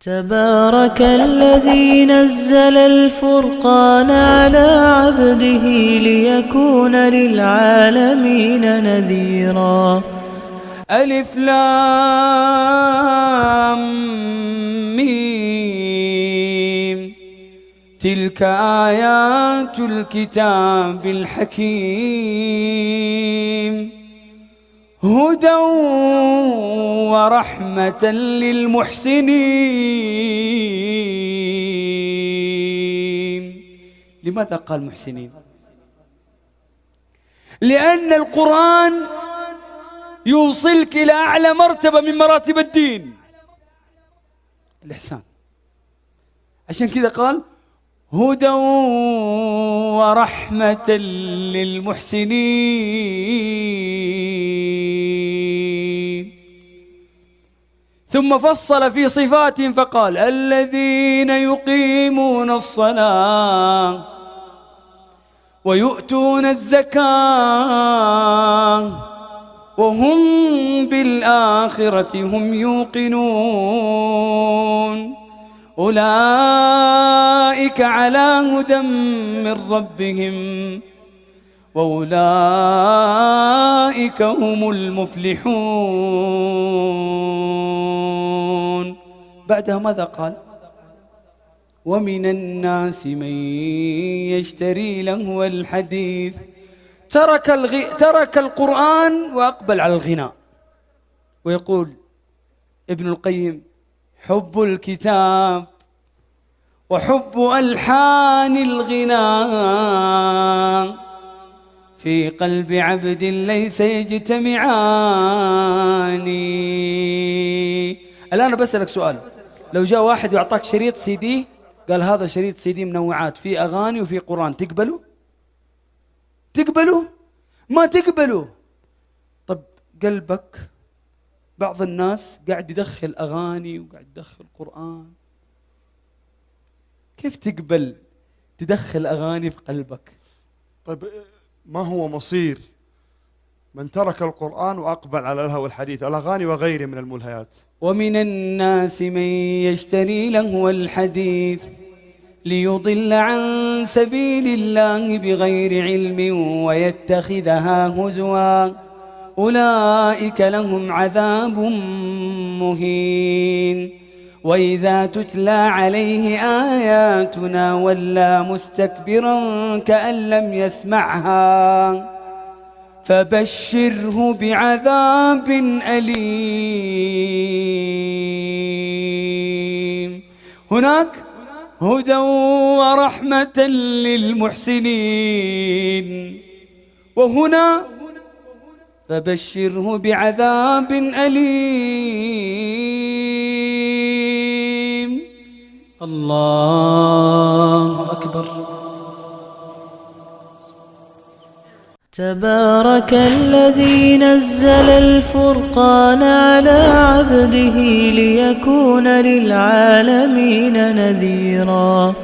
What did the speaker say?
تبارك الذي نزل الفرقان على عبده ليكون للعالمين نذيرا. ألف لام ميم، تلك آيات الكتاب الحكيم، هدى ورحمة للمحسنين. لماذا قال محسنين؟ لأن القرآن يوصلك إلى أعلى مرتبة من مراتب الدين، الإحسان. عشان كذا قال هدى ورحمة للمحسنين. ثم فصل في صفات فقال الذين يقيمون الصلاة ويؤتون الزكاة وهم بالآخرة هم يوقنون، أولئك على هدى من ربهم وأولئك هم المفلحون. بعدها ماذا قال؟ ومن الناس من يشتري لهو الحديث، ترك القرآن وأقبل على الغناء. ويقول ابن القيم حب الكتاب وحب ألحان الغناء في قلب عبد ليس يجتمعان. الآن بسألك سؤال، لو جاء واحد ويعطاك شريط سي دي قال هذا شريط سي دي منوعات فيه أغاني وفيه قرآن، تقبله؟ ما تقبله. طب قلبك، بعض الناس قاعد يدخل أغاني وقاعد يدخل قرآن، كيف تقبل تدخل أغاني في قلبك؟ طيب ما هو مصير من ترك القرآن وأقبل على لهو الحديث، الأغاني وغيره من الملهيات؟ ومن الناس من يشتري لهو الحديث ليضل عن سبيل الله بغير علم ويتخذها هزوا، أولئك لهم عذاب مهين. وإذا تتلى عليه آياتنا ولى مستكبرا كأن لم يسمعها فبشره بعذاب أليم. هناك هدى ورحمة للمحسنين، وهنا فبشره بعذاب أليم. الله أكبر. تبارك الذي نزل الفرقان على عبده ليكون للعالمين نذيرا.